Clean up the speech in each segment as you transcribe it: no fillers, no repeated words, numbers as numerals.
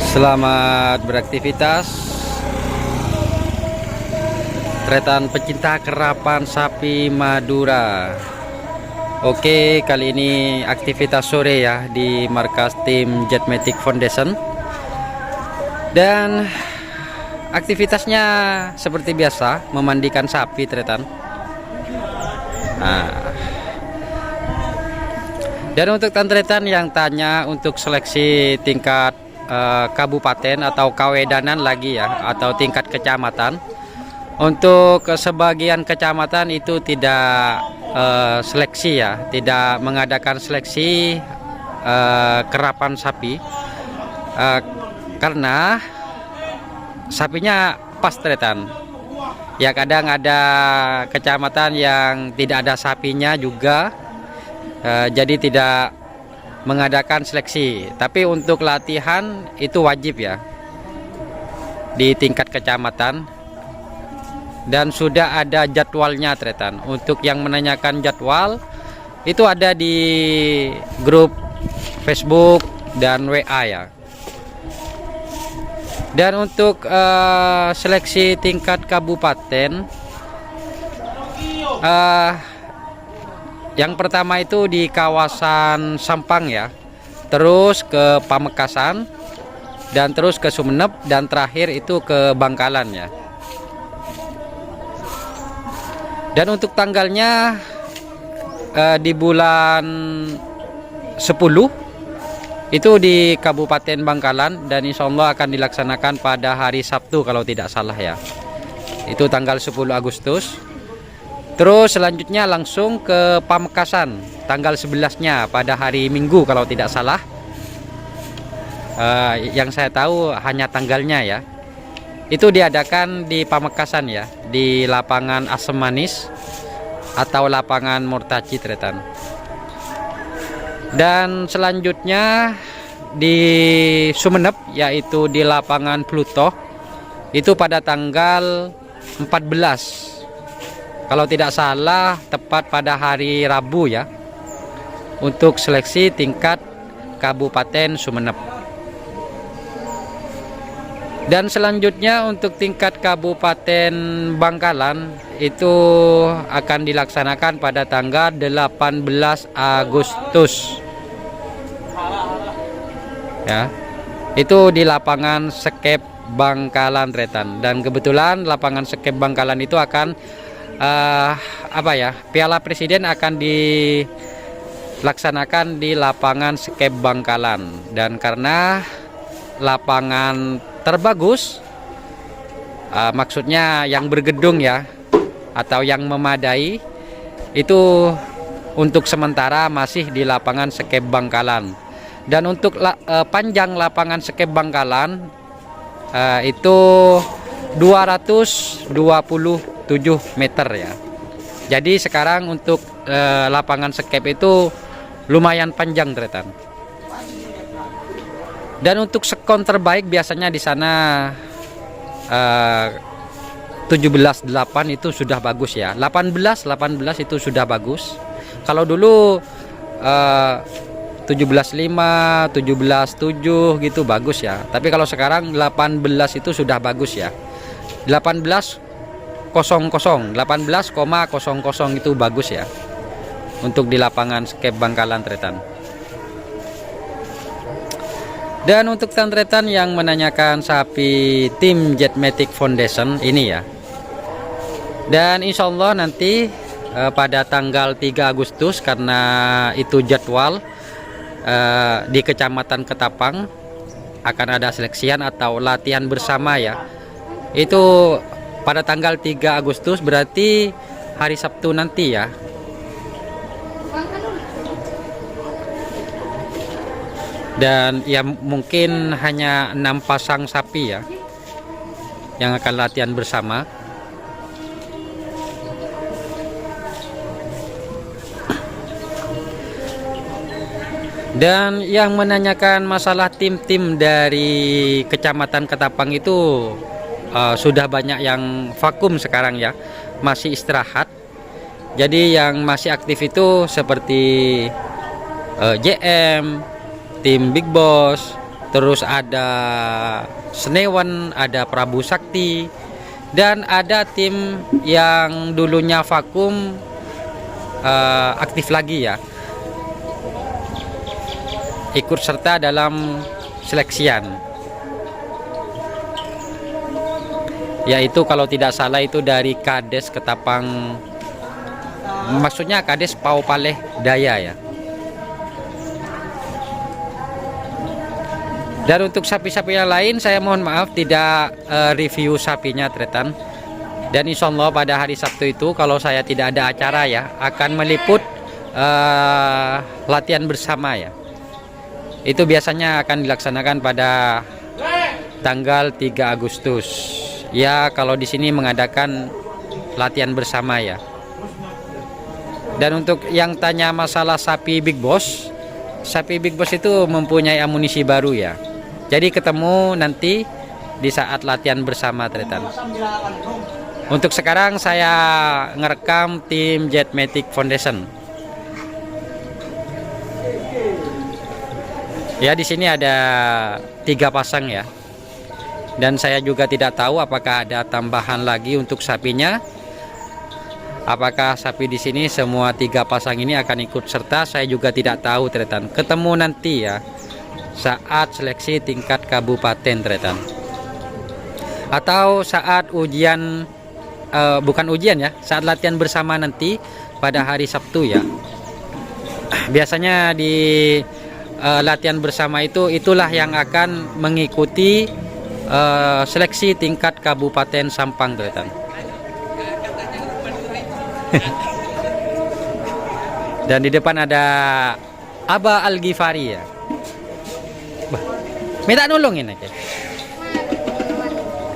Selamat beraktivitas tretan pecinta kerapan sapi Madura. Oke, kali ini aktivitas sore ya di markas tim Jetmatic Foundation. Dan aktivitasnya seperti biasa, memandikan sapi tretan. Nah, dan untuk tretan yang tanya untuk seleksi tingkat kabupaten atau kawedanan lagi ya, atau tingkat kecamatan, untuk sebagian kecamatan itu tidak seleksi ya, tidak mengadakan seleksi kerapan sapi karena sapinya pas tretan ya. Kadang ada kecamatan yang tidak ada sapinya juga, jadi tidak mengadakan seleksi. Tapi untuk latihan itu wajib ya di tingkat kecamatan, dan sudah ada jadwalnya tretan. Untuk yang menanyakan jadwal itu ada di grup Facebook dan WA ya. Dan untuk seleksi tingkat kabupaten, yang pertama itu di kawasan Sampang ya, terus ke Pamekasan, dan terus ke Sumeneb, dan terakhir itu ke Bangkalan ya. Dan untuk tanggalnya di bulan 10 itu di Kabupaten Bangkalan, dan insya Allah akan dilaksanakan pada hari Sabtu kalau tidak salah ya. Itu tanggal 10 Agustus. Terus selanjutnya langsung ke Pamekasan tanggal 11-nya pada hari Minggu kalau tidak salah. Yang saya tahu hanya tanggalnya ya. Itu diadakan di Pamekasan ya, di lapangan Asem Manis atau lapangan Murtaci tretan. Dan selanjutnya di Sumeneb, yaitu di lapangan Pluto, itu pada tanggal 14 kalau tidak salah, tepat pada hari Rabu ya, untuk seleksi tingkat Kabupaten Sumeneb. Dan selanjutnya untuk tingkat Kabupaten Bangkalan itu akan dilaksanakan pada tanggal 18 Agustus ya. Itu di lapangan Sekep Bangkalan tretan. Dan kebetulan lapangan Sekep Bangkalan itu akan Piala Presiden akan dilaksanakan di lapangan Sekep Bangkalan. Dan karena lapangan terbagus, maksudnya yang bergedung ya, atau yang memadai, itu untuk sementara masih di lapangan Sekep Bangkalan. Dan untuk panjang lapangan Sekep Bangkalan itu 227 meter ya. Jadi sekarang untuk lapangan Sekep itu lumayan panjang tretan. Dan untuk skon terbaik biasanya di sana 17-8 itu sudah bagus ya. 18 itu sudah bagus. Kalau dulu 17-5, 17-7 gitu bagus ya. Tapi kalau sekarang 18 itu sudah bagus ya. 18,00 itu bagus ya untuk di lapangan Sekep Bangkalan tretan. Dan untuk tretan yang menanyakan sapi tim Jetmatic Foundation ini ya, dan insya Allah nanti pada tanggal 3 Agustus, karena itu jadwal di Kecamatan Ketapang akan ada seleksian atau latihan bersama ya. Itu pada tanggal 3 Agustus, berarti hari Sabtu nanti ya. Dan ya mungkin hanya 6 pasang sapi ya yang akan latihan bersama. Dan yang menanyakan masalah tim-tim dari Kecamatan Ketapang itu sudah banyak yang vakum sekarang ya, masih istirahat. Jadi yang masih aktif itu seperti JM, tim Big Boss, terus ada Senewan, ada Prabu Sakti, dan ada tim yang dulunya vakum aktif lagi ya, ikut serta dalam seleksian, yaitu kalau tidak salah itu dari Kades Ketapang, maksudnya Kades Pau Paleh Daya ya. Dan untuk sapi-sapi yang lain saya mohon maaf tidak review sapinya Tretan. Dan insya Allah pada hari Sabtu itu kalau saya tidak ada acara ya, akan meliput latihan bersama ya. Itu biasanya akan dilaksanakan pada tanggal 3 Agustus. Ya kalau di sini mengadakan latihan bersama ya. Dan untuk yang tanya masalah sapi Big Boss, sapi Big Boss itu mempunyai amunisi baru ya. Jadi ketemu nanti di saat latihan bersama Tretan. Untuk sekarang saya ngerekam tim Jetmatic Foundation. Ya di sini ada 3 pasang ya. Dan saya juga tidak tahu apakah ada tambahan lagi untuk sapinya. Apakah sapi di sini semua 3 pasang ini akan ikut serta? Saya juga tidak tahu Tretan. Ketemu nanti ya saat seleksi tingkat kabupaten Tretan, atau saat ujian bukan ujian ya, saat latihan bersama nanti pada hari Sabtu ya. Biasanya di latihan bersama itulah yang akan mengikuti seleksi tingkat kabupaten Sampang Tretan. Dan di depan ada Aba Al-Ghifari ya. Minta nolongin aja.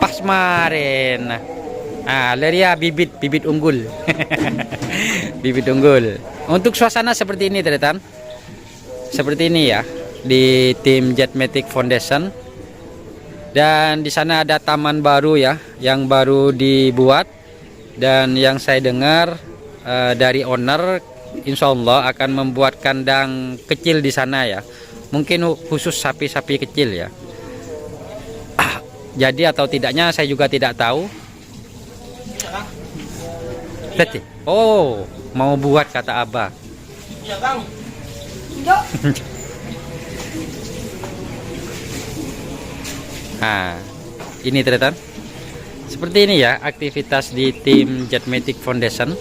Pas kemarin. Leria bibit unggul. Bibit unggul. Untuk suasana seperti ini Tretan. Seperti ini ya di tim Jetmatic Foundation. Dan di sana ada taman baru ya yang baru dibuat, dan yang saya dengar dari owner insya Allah akan membuat kandang kecil di sana ya. Mungkin khusus sapi-sapi kecil ya. Jadi atau tidaknya saya juga tidak tahu. Oh, mau buat kata Abah. Iya, Bang. Nah, ini Tretan. Seperti ini ya aktivitas di tim Jetmatic Foundation.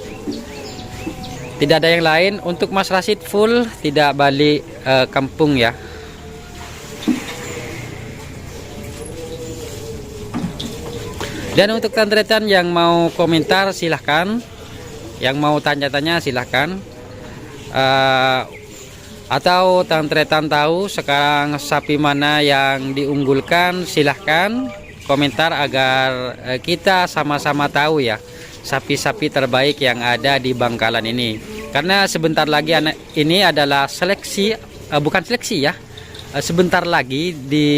Tidak ada yang lain. Untuk Mas Rasid full tidak balik kampung ya. Dan untuk Tretan yang mau komentar silahkan, yang mau tanya-tanya silahkan, atau Tretan tahu sekarang sapi mana yang diunggulkan, silahkan komentar agar kita sama-sama tahu ya sapi-sapi terbaik yang ada di Bangkalan ini. Karena sebentar lagi ini adalah seleksi, bukan seleksi ya, sebentar lagi di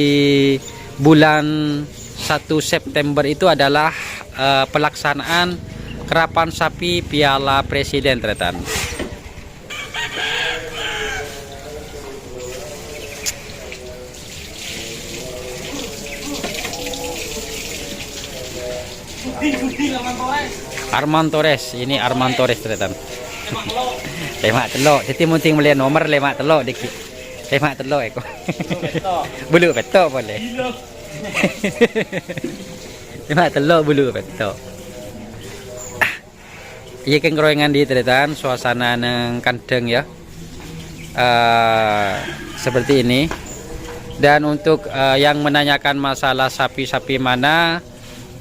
bulan 1 September itu adalah pelaksanaan kerapan sapi Piala Presiden Tretan. Arman Torres, ini Arman Torres Tretan. Lemak telok, jadi mungkin melihat nomor lemak telok dikit. Lemak telok eko. Bulu petok boleh. Lemak telok bulu petok. Iya kan keroyangan di Tretan, suasana neng kandeng ya. Seperti ini. Dan untuk yang menanyakan masalah sapi-sapi mana,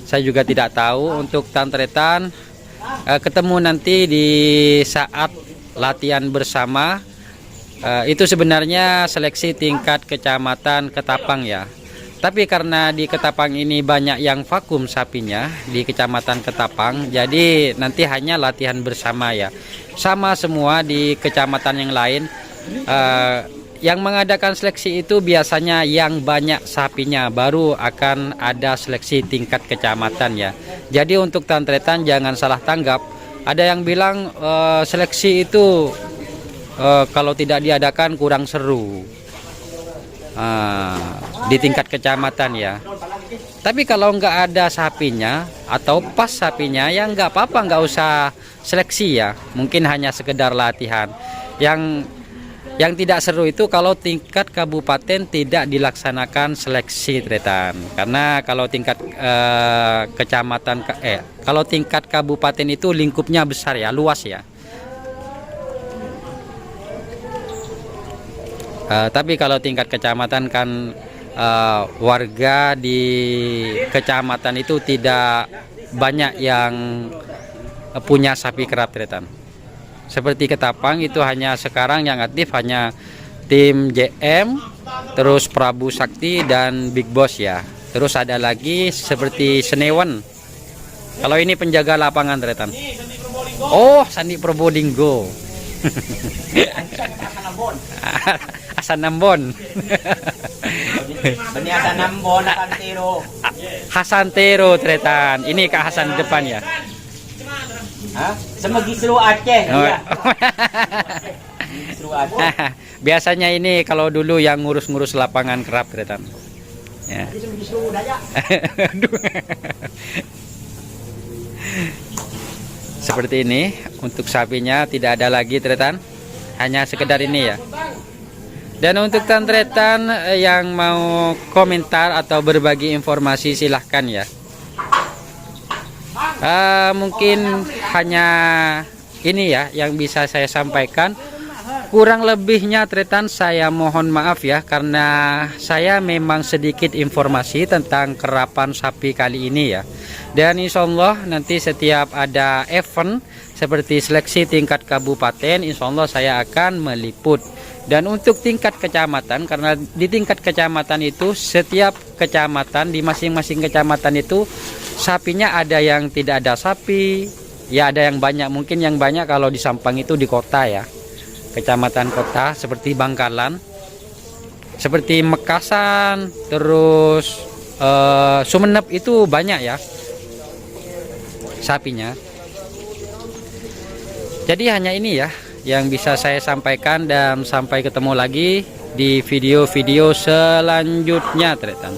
saya juga tidak tahu. Untuk Tretan ketemu nanti di saat latihan bersama. Itu sebenarnya seleksi tingkat kecamatan Ketapang ya. Tapi karena di Ketapang ini banyak yang vakum sapinya di kecamatan Ketapang, jadi nanti hanya latihan bersama ya. Sama semua di kecamatan yang lain. Yang mengadakan seleksi itu biasanya yang banyak sapinya, baru akan ada seleksi tingkat kecamatan ya. Jadi untuk Tretan jangan salah tanggap. Ada yang bilang seleksi itu kalau tidak diadakan kurang seru. di tingkat kecamatan ya. Tapi kalau nggak ada sapinya atau pas sapinya, ya nggak apa-apa, nggak usah seleksi ya. Mungkin hanya sekedar latihan. Yang tidak seru itu kalau tingkat kabupaten tidak dilaksanakan seleksi tretan. Karena kalau tingkat kecamatan, kalau tingkat kabupaten itu lingkupnya besar ya, luas ya. Tapi kalau tingkat kecamatan kan warga di kecamatan itu tidak banyak yang punya sapi kera tretan. Seperti Ketapang itu hanya sekarang yang aktif hanya tim JM, terus Prabu Sakti dan Big Boss ya. Terus ada lagi seperti Senewan. Kalau ini penjaga lapangan tretan. Oh, Sandi Probolinggo. Hasan Nambon. Benih Hasan Nambon, Hasantero. Hasantero tretan. Ini Kak Hasan depan ya. Hah? Semegi seru Aceh. Oh. Iya. Seru Aceh. Biasanya ini kalau dulu yang ngurus-ngurus lapangan kerap tretan. Ya. Aduh. Seperti ini untuk sapinya tidak ada lagi tretan. Hanya sekedar ini ya. Dan untuk tantretan yang mau komentar atau berbagi informasi silahkan ya. Mungkin hanya ini ya yang bisa saya sampaikan. Kurang lebihnya tretan saya mohon maaf ya, karena saya memang sedikit informasi tentang kerapan sapi kali ini ya. Dan insya Allah nanti setiap ada event seperti seleksi tingkat kabupaten, insya Allah saya akan meliput. Dan untuk tingkat kecamatan, karena di tingkat kecamatan itu setiap kecamatan, di masing-masing kecamatan itu sapinya ada yang tidak ada sapi, ya ada yang banyak. Mungkin yang banyak kalau di Sampang itu di kota ya, kecamatan kota seperti Bangkalan, seperti Mekasan, terus Sumeneb itu banyak ya sapinya. Jadi hanya ini ya yang bisa saya sampaikan, dan sampai ketemu lagi di video-video selanjutnya tretan.